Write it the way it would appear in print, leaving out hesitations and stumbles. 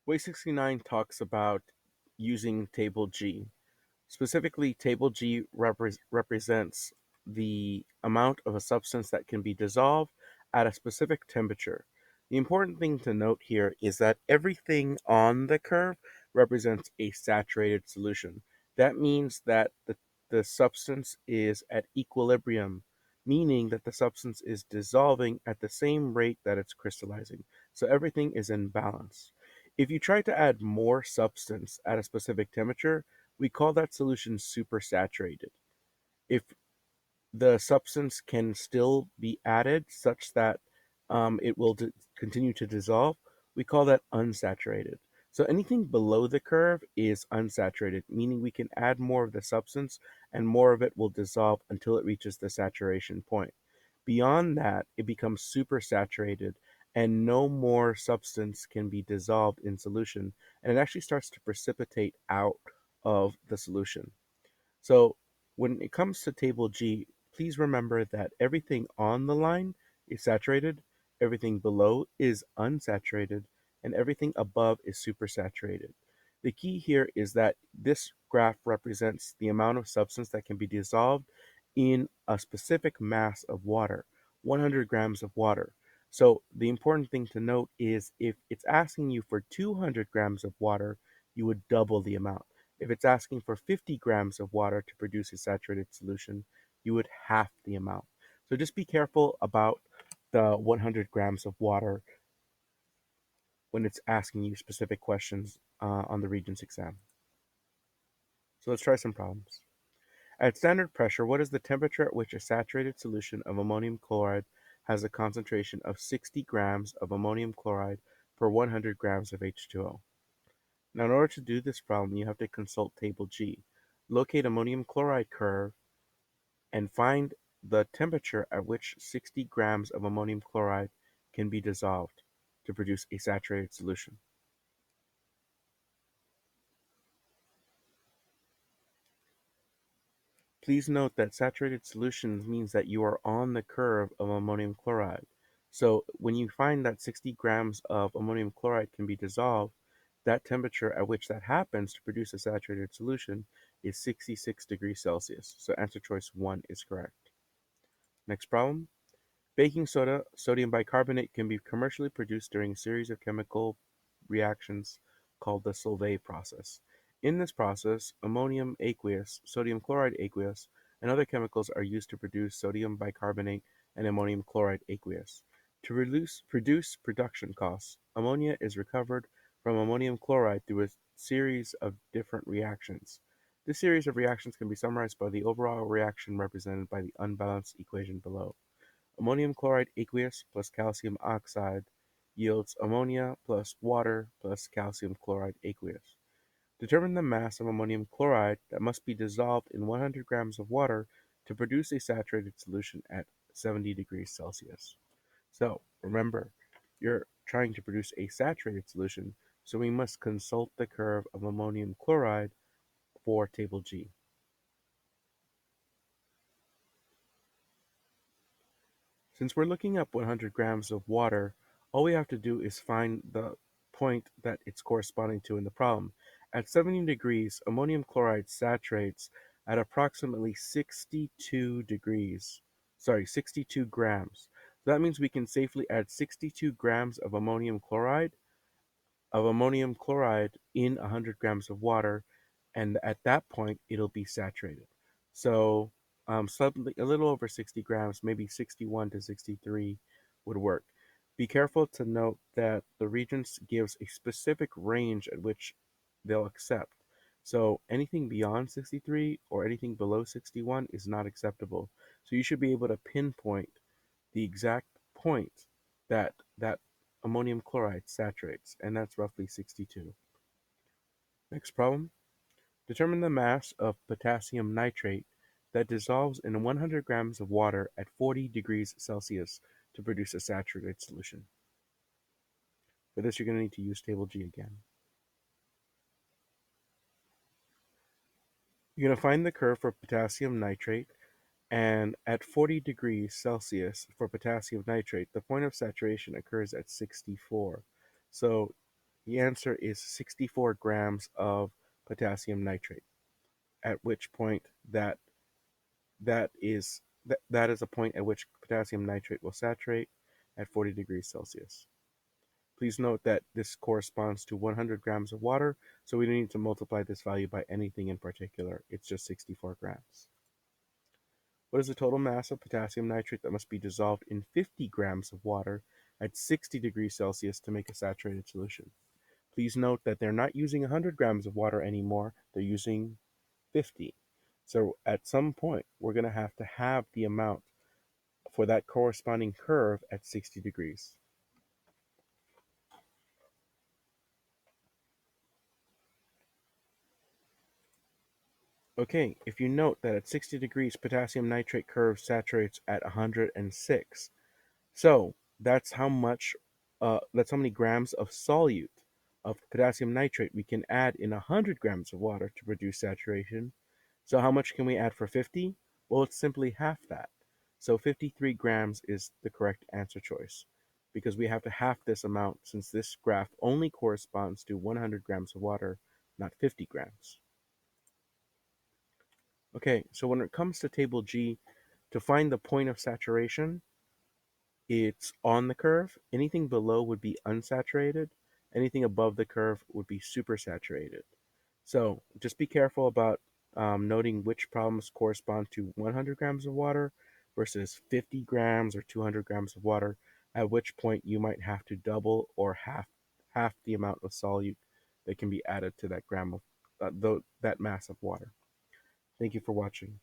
Way 69 talks about using table G. Specifically, table G represents the amount of a substance that can be dissolved at a specific temperature. The important thing to note here is that everything on the curve represents a saturated solution. That means that the substance is at equilibrium, meaning that the substance is dissolving at the same rate that it's crystallizing. So everything is in balance. If you try to add more substance at a specific temperature, we call that solution supersaturated. If the substance can still be added such that it will continue to dissolve, we call that unsaturated. So anything below the curve is unsaturated, meaning we can add more of the substance and more of it will dissolve until it reaches the saturation point. Beyond that, it becomes supersaturated and no more substance can be dissolved in solution, and it actually starts to precipitate out of the solution. So when it comes to table G, please remember that everything on the line is saturated, everything below is unsaturated, and everything above is supersaturated. The key here is that this graph represents the amount of substance that can be dissolved in a specific mass of water, 100 grams of water. So the important thing to note is if it's asking you for 200 grams of water, you would double the amount. If it's asking for 50 grams of water to produce a saturated solution, you would half the amount. So just be careful about the 100 grams of water when it's asking you specific questions on the Regents exam. So let's try some problems. At standard pressure, what is the temperature at which a saturated solution of ammonium chloride has a concentration of 60 grams of ammonium chloride per 100 grams of H2O? Now, in order to do this problem, you have to consult table G. Locate ammonium chloride curve and find the temperature at which 60 grams of ammonium chloride can be dissolved to produce a saturated solution. Please note that saturated solutions means that you are on the curve of ammonium chloride. So when you find that 60 grams of ammonium chloride can be dissolved, that temperature at which that happens to produce a saturated solution is 66 degrees Celsius. So answer choice 1 is correct. Next problem. Baking soda, sodium bicarbonate, can be commercially produced during a series of chemical reactions called the Solvay process. In this process, ammonium aqueous, sodium chloride aqueous, and other chemicals are used to produce sodium bicarbonate and ammonium chloride aqueous. To reduce production costs, ammonia is recovered from ammonium chloride through a series of different reactions. This series of reactions can be summarized by the overall reaction represented by the unbalanced equation below. Ammonium chloride aqueous plus calcium oxide yields ammonia plus water plus calcium chloride aqueous. Determine the mass of ammonium chloride that must be dissolved in 100 grams of water to produce a saturated solution at 70 degrees Celsius. So, remember, you're trying to produce a saturated solution, so we must consult the curve of ammonium chloride for table G. Since we're looking up 100 grams of water, all we have to do is find the point that it's corresponding to in the problem. At 70 degrees, ammonium chloride saturates at approximately 62 grams. So that means we can safely add 62 grams of ammonium chloride in 100 grams of water, and at that point it'll be saturated. So slightly a little over 60 grams, maybe 61 to 63 would work. Be careful to note that the Regents gives a specific range at which they'll accept. So anything beyond 63 or anything below 61 is not acceptable. So you should be able to pinpoint the exact point that ammonium chloride saturates, and that's roughly 62. Next problem. Determine the mass of potassium nitrate that dissolves in 100 grams of water at 40 degrees Celsius to produce a saturated solution. For this, you're going to need to use table G again. You're going to find the curve for potassium nitrate, and at 40 degrees Celsius for potassium nitrate, the point of saturation occurs at 64. So The answer is 64 grams of potassium nitrate, at which point that is a point at which potassium nitrate will saturate at 40 degrees Celsius. Please note that this corresponds to 100 grams of water, so we don't need to multiply this value by anything in particular. It's just 64 grams. What is the total mass of potassium nitrate that must be dissolved in 50 grams of water at 60 degrees Celsius to make a saturated solution? Please note that they're not using 100 grams of water anymore, they're using 50. So at some point, we're going to have the amount for that corresponding curve at 60 degrees. Okay, if you note that at 60 degrees, potassium nitrate curve saturates at 106. So that's how many grams of solute of potassium nitrate we can add in 100 grams of water to produce saturation. So how much can we add for 50? Well, it's simply half that. So 53 grams is the correct answer choice because we have to half this amount since this graph only corresponds to 100 grams of water, not 50 grams. Okay, so when it comes to table G, to find the point of saturation, it's on the curve. Anything below would be unsaturated. Anything above the curve would be supersaturated. So just be careful about noting which problems correspond to 100 grams of water versus 50 grams or 200 grams of water, at which point you might have to double or half the amount of solute that can be added to that that mass of water. Thank you for watching.